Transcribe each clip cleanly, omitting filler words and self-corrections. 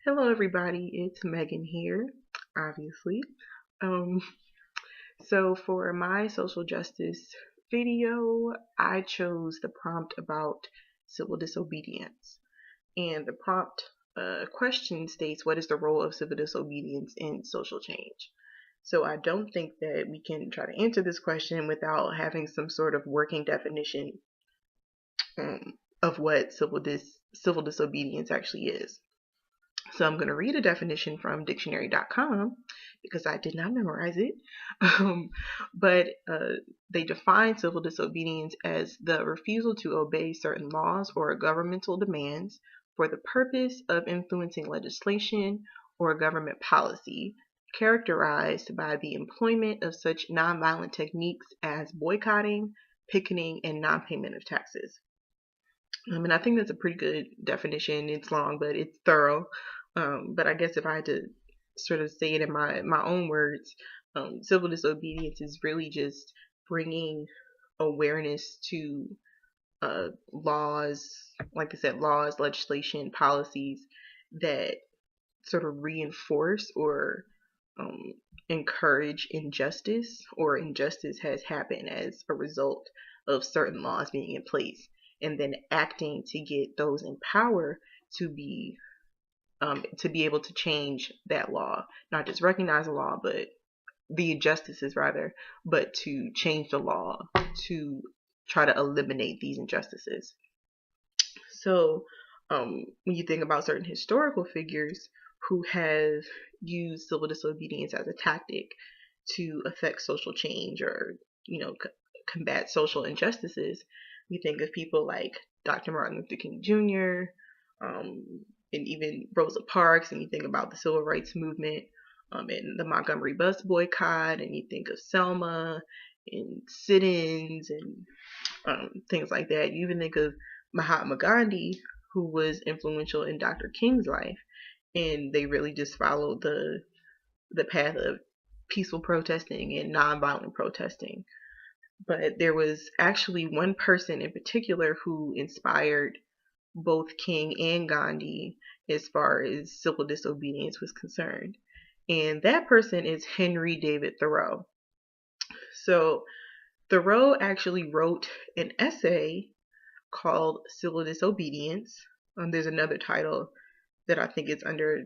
Hello, everybody. It's Megan here, obviously. Um, so for my social justice video, I chose the prompt about civil disobedience. And the prompt question states, what is the role of civil disobedience in social change? So I don't think that we can try to answer this question without having some sort of working definition of what civil disobedience actually is. So I'm going to read a definition from dictionary.com because I did not memorize it. Um, but they define civil disobedience as the refusal to obey certain laws or governmental demands for the purpose of influencing legislation or government policy, characterized by the employment of such nonviolent techniques as boycotting, picketing, and non-payment of taxes. And I think that's a pretty good definition. It's long, but it's thorough. But I guess if I had to sort of say it in my own words, civil disobedience is really just bringing awareness to laws, like I said, laws, legislation, policies that sort of reinforce or um, encourage injustice, or injustice has happened as a result of certain laws being in place, and then acting to get those in power to be able to change that law, not just recognize the law, but the injustices rather, but to change the law to try to eliminate these injustices. So when you think about certain historical figures who have used civil disobedience as a tactic to affect social change or, combat social injustices, you think of people like Dr. Martin Luther King Jr., and even Rosa Parks, and you think about the civil rights movement, and the Montgomery bus boycott, and you think of Selma and sit-ins and things like that. You even think of Mahatma Gandhi, who was influential in Dr. King's life, and they really just followed the path of peaceful protesting and nonviolent protesting. But there was actually one person in particular who inspired both King and Gandhi as far as civil disobedience was concerned. And that person is Henry David Thoreau. So Thoreau actually wrote an essay called Civil Disobedience. There's another title that I think is under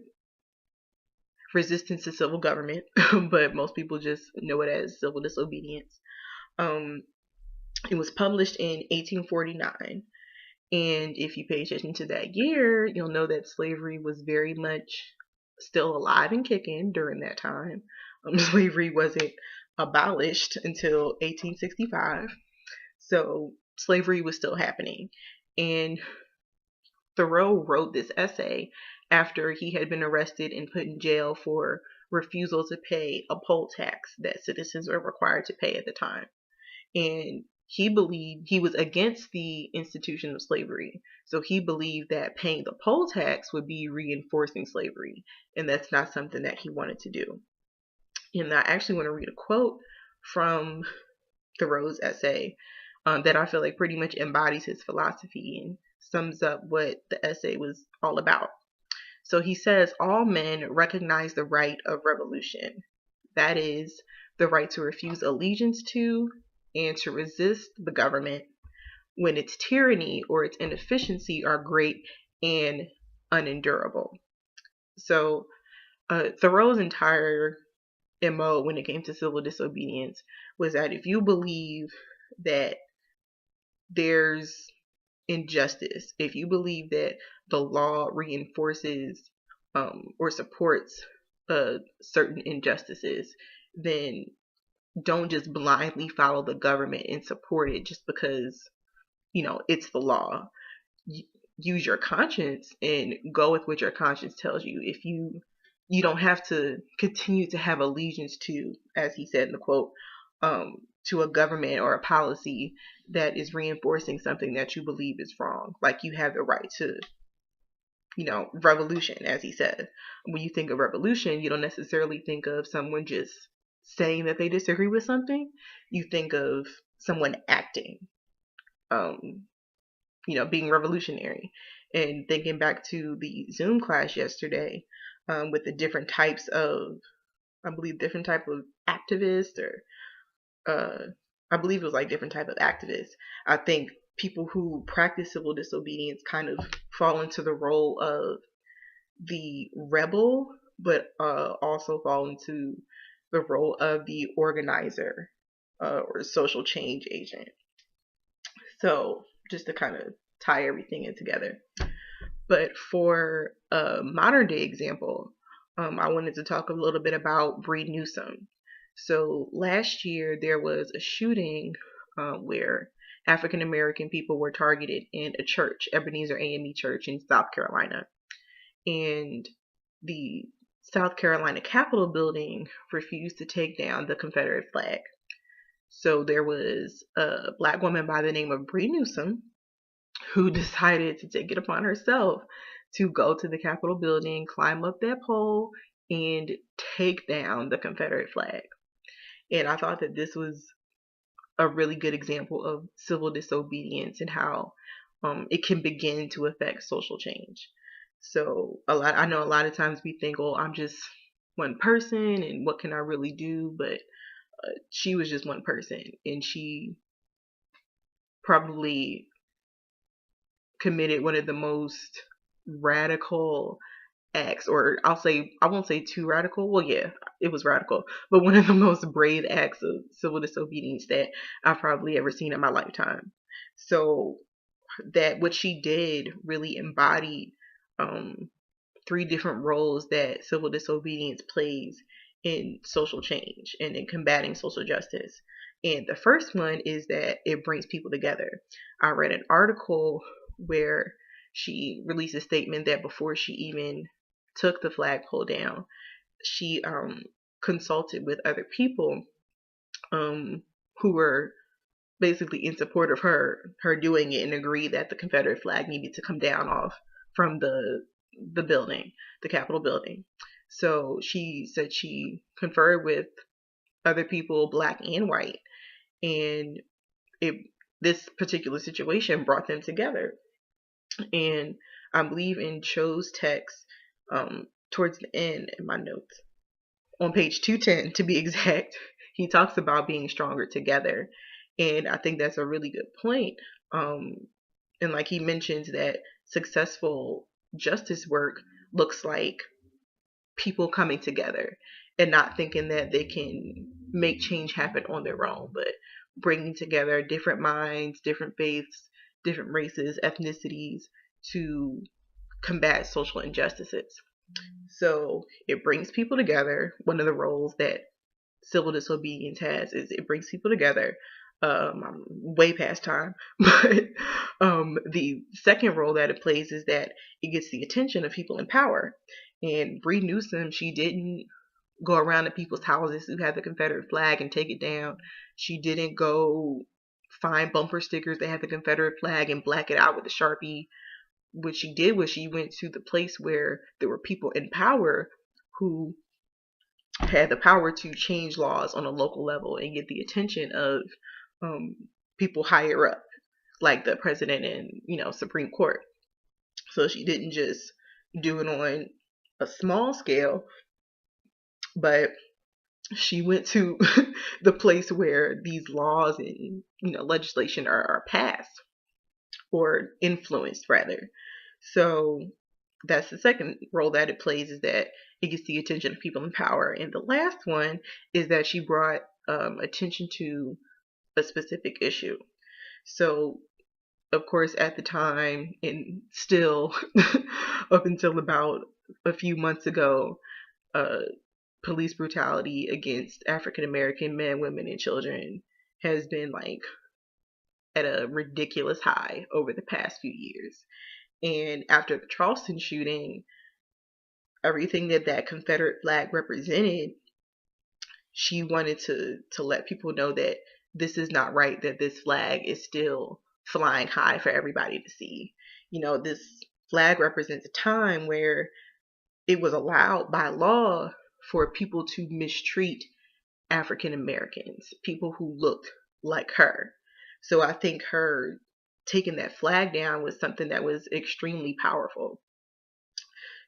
Resistance to Civil Government, but most people just know it as Civil Disobedience. Um, it was published in 1849. And if you pay attention to that year, you'll know that slavery was very much still alive and kicking during that time. Slavery wasn't abolished until 1865. So slavery was still happening. And Thoreau wrote this essay after he had been arrested and put in jail for refusal to pay a poll tax that citizens were required to pay at the time. And he believed he was against the institution of slavery. So he believed that paying the poll tax would be reinforcing slavery. And that's not something that he wanted to do. And I actually want to read a quote from Thoreau's essay that I feel like pretty much embodies his philosophy and sums up what the essay was all about. So he says, all men recognize the right of revolution. That is, the right to refuse allegiance to and to resist the government when its tyranny or its inefficiency are great and unendurable. So Thoreau's entire MO when it came to civil disobedience was that if you believe that there's injustice, if you believe that the law reinforces or supports certain injustices, then don't just blindly follow the government and support it just because, it's the law. Use your conscience and go with what your conscience tells you. If you don't have to continue to have allegiance to, as he said in the quote, to a government or a policy that is reinforcing something that you believe is wrong. Like you have the right to, revolution, as he said. When you think of revolution, you don't necessarily think of someone just saying that they disagree with something. You think of someone acting, being revolutionary. And thinking back to the Zoom class yesterday, with the different types of, I believe, different type of activists, or I believe it was like different type of activists. I think people who practice civil disobedience kind of fall into the role of the rebel, but also fall into the role of the organizer, or social change agent. So just to kind of tie everything in together. But for a modern day example, I wanted to talk a little bit about Bree Newsom. So last year there was a shooting where African American people were targeted in a church, Ebenezer AME Church in South Carolina. And the South Carolina Capitol building refused to take down the Confederate flag. So there was a black woman by the name of Bree Newsom who decided to take it upon herself to go to the Capitol building, climb up that pole, and take down the Confederate flag. And I thought that this was a really good example of civil disobedience and how it can begin to affect social change. So I know a lot of times we think, oh, I'm just one person and what can I really do? But she was just one person, and she probably committed one of the most radical acts, or I won't say too radical. Well, yeah, it was radical, but one of the most brave acts of civil disobedience that I've probably ever seen in my lifetime. So that what she did really embodied three different roles that civil disobedience plays in social change and in combating social justice. And the first one is that it brings people together. I read an article where she released a statement that before she even took the flagpole down, she consulted with other people who were basically in support of her doing it, and agreed that the Confederate flag needed to come down off from the building, the Capitol building. So she said she conferred with other people, black and white, and it this particular situation brought them together. And I believe in Cho's text, towards the end in my notes, on page 210 to be exact, he talks about being stronger together. And I think that's a really good point. And like he mentions that successful justice work looks like people coming together and not thinking that they can make change happen on their own, but bringing together different minds, different faiths, different races, ethnicities to combat social injustices. So it brings people together. One of the roles that civil disobedience has is it brings people together. I'm way past time, but the second role that it plays is that it gets the attention of people in power. And Bree Newsom, she didn't go around to people's houses who had the Confederate flag and take it down. She didn't go find bumper stickers that had the Confederate flag and black it out with a Sharpie. What she did was she went to the place where there were people in power who had the power to change laws on a local level and get the attention of people higher up, like the president and Supreme Court. So she didn't just do it on a small scale, but she went to the place where these laws and legislation are passed, or influenced rather. So that's the second role that it plays, is that it gets the attention of people in power. And the last one is that she brought attention to a specific issue. So of course at the time, and still up until about a few months ago, police brutality against African American men, women, and children has been like at a ridiculous high over the past few years. And after the Charleston shooting, everything that Confederate flag represented, she wanted to let people know that this is not right, that this flag is still flying high for everybody to see. This flag represents a time where it was allowed by law for people to mistreat African Americans, people who looked like her. So I think her taking that flag down was something that was extremely powerful.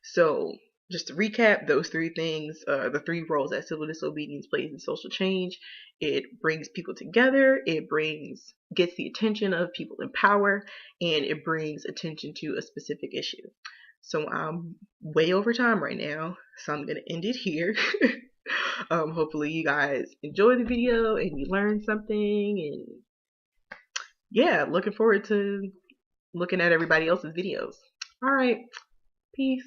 So, just to recap, those three things, the three roles that civil disobedience plays in social change: it brings people together, gets the attention of people in power, and it brings attention to a specific issue. So I'm way over time right now, so I'm gonna end it here. Hopefully you guys enjoy the video and you learned something, and yeah, looking forward to looking at everybody else's videos. All right, peace.